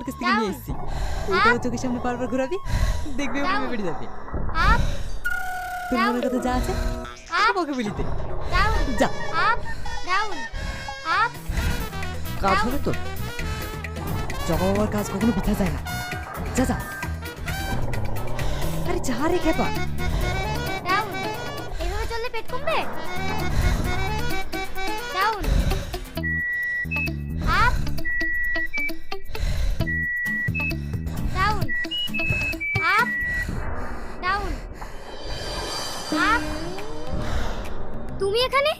Circus থেকে নিয়ে এসেছি। এটাও চোখের সামনে বারবার ঘোরাবি, দেখবি ও প্রেমে পড়ে যাবে। তোর মনের কথা যা আছে ওকে বলিতে যা। কাজ হবে তো, জমা বাবার কাজ কখনো বৃথা যায় না। যা যা, আরে যা রে খেপা। এভাবে চললে পেট কমবে। Down up down up down up. তুমি এখানে?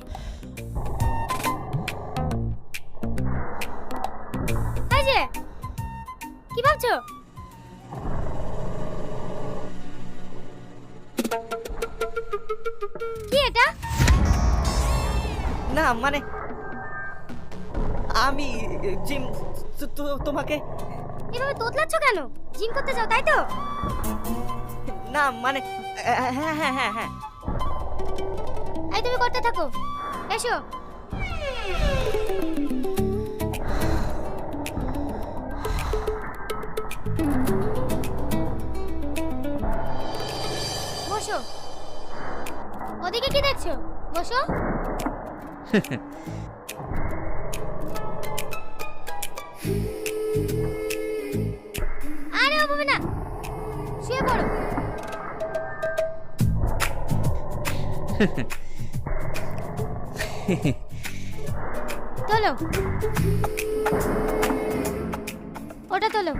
এই যে কি ভাবছো? কি এটা? না মানে আমি জিম তোমাকে। এভাবে তোতলাচ্ছ কেন? জিম করতে যাও তাই তো? না মানে হ্যাঁ হ্যাঁ হ্যাঁ হ্যাঁ। এই তুমি করতে থাকো, এসো। বসো। ওদিকে কি দেখছো? বসো। আরে ও হবে না, শুয়ে পড়ো। তোলো, ওটা তোলো।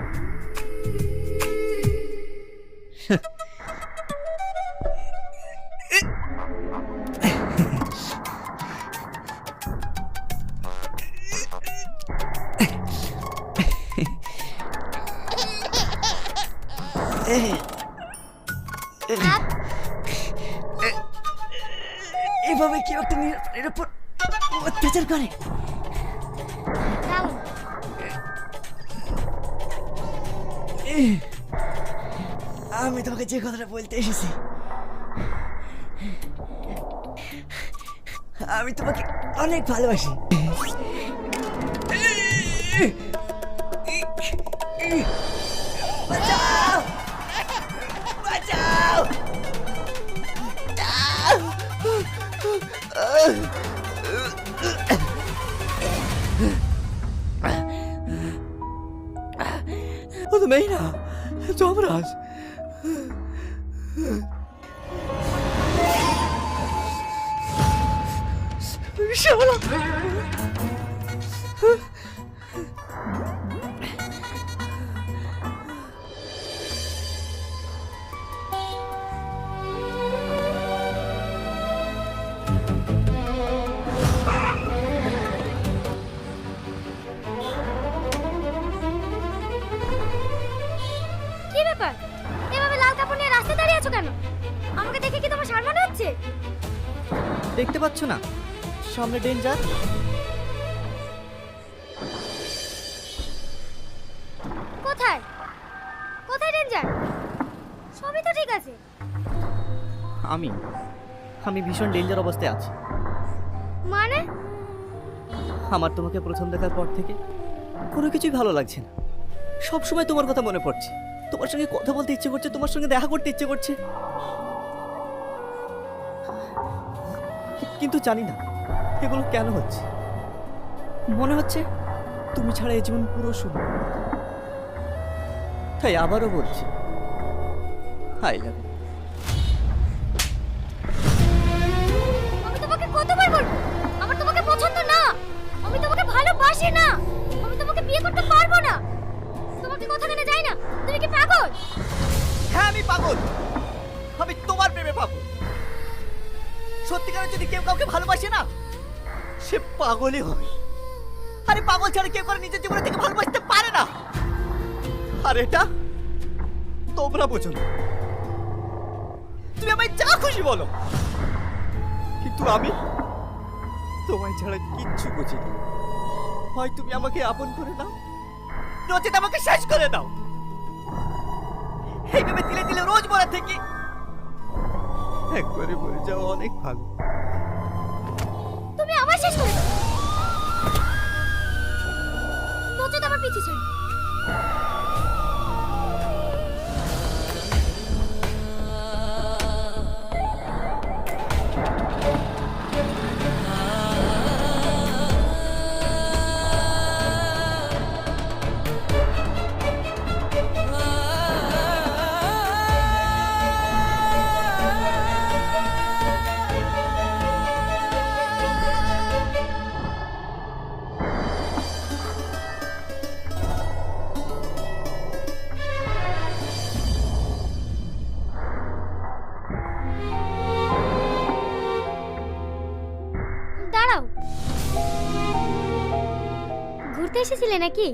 এভাবে কি একটা নিরাপত্তার উপর অত্যাচার করে? ডাউন আমি তোমাকে যে কথাটা বলতে এসেছি, আমি তোমাকে অনেক ভালোবাসি। বাঁচাও বাঁচাও। ও তো মেয়ে না, যমরাজ। শালা কি ব্যাপার? এভাবে লাল কাপড় নিয়ে রাস্তায় দাঁড়িয়ে আছো কেন? আমাকে দেখে কি তোমার সার মনে হচ্ছে? দেখতে পাচ্ছ না সামনে ডেঞ্জার? কোথায় কোথায় ডেঞ্জার? সবই তো ঠিক আছে। আমি ভীষণ ডেঞ্জার অবস্থায় আছি। মানে? আমার তোমাকে প্রথম দেখার পর থেকে কোনো কিছুই ভালো লাগছে না। সব সময় তোমার কথা মনে পড়ছে, তোমার সঙ্গে কথা বলতে ইচ্ছে করছে, তোমার সঙ্গে দেখা করতে ইচ্ছে করছে, কিন্তু জানি না এগুলো কেন হচ্ছে। মনে হচ্ছে তুমি ছাড়া এই জীবন পুরো শূন্য। তাই আবারও বলছি, আই লাভ ইউ। আমি তোমাকে কতবার বলবো আমার তোমাকে পছন্দ না, আমি তোমাকে ভালোবাসি না, আমি তোমাকে বিয়ে করতে পারবো না। তোমাকে কথা কেন যায় না? তুমি কি পাগল? হ্যাঁ আমি পাগল, আমি তোমার প্রেমে পাগল। সত্যিকারের যদি কেউ কাউকে ভালোবাসে না, সে পাগলই হয়। আরে পাগল ছাড়া কেউ করে নিজের জীবনে থেকে ভালোবাসতে পারে না। আর এটা তোমরা বোঝো না। তুমি আমায় যা খুশি বলো, কিন্তু আমি তোমায় ছাড়া কিচ্ছু বুঝি না। হয় তুমি আমাকে আপন করে নাও, নচেত আমাকে শেষ করে দাও। এইভাবে দিলে দিলে রোজ মরা থেকে একবারে মরে যাওয়া অনেক ভালো। তুমি আমার শেষ করে দাও, নচেত আমার পিছু ছাড়ো। এসেছিলে নাকি?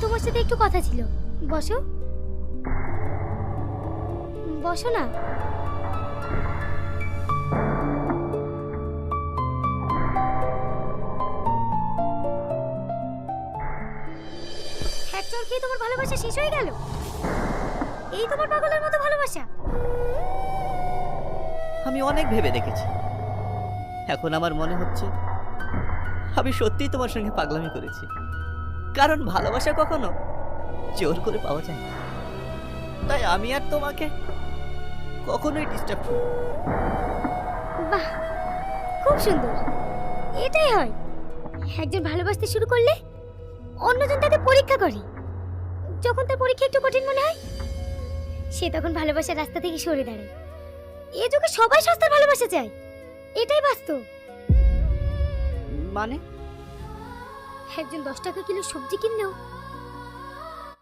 তোমার সাথে একটু কথা ছিল। বসো বসো না। এক চড় খেয়ে তোমার ভালোবাসা শেষ হয়ে গেল? এই তোমার পাগলের মতো ভালোবাসা? আমি অনেক ভেবে দেখেছি, এখন আমার মনে হচ্ছে আমি সত্যিই তোমার সঙ্গে পাগলামি করেছি। কারণ ভালোবাসা কখনো জোর করে পাওয়া যায় না। তাই আমি আর তোমাকে কখনোই ডিস্টার্ব করি না। বাহ, খুব সুন্দর। এটাই হয়, একজন ভালোবাসতে শুরু করলে অন্যজন তাকে পরীক্ষা করে। যখন তার পরীক্ষা একটু কঠিন মনে হয়, সে তখন ভালোবাসার রাস্তা থেকে সরে দাঁড়ায়। এ যুগে সবাই সস্তার ভালোবাসা চায়, এটাই বাস্তব। মানে একজন 10 টাকা কিলো সবজি কিনলেও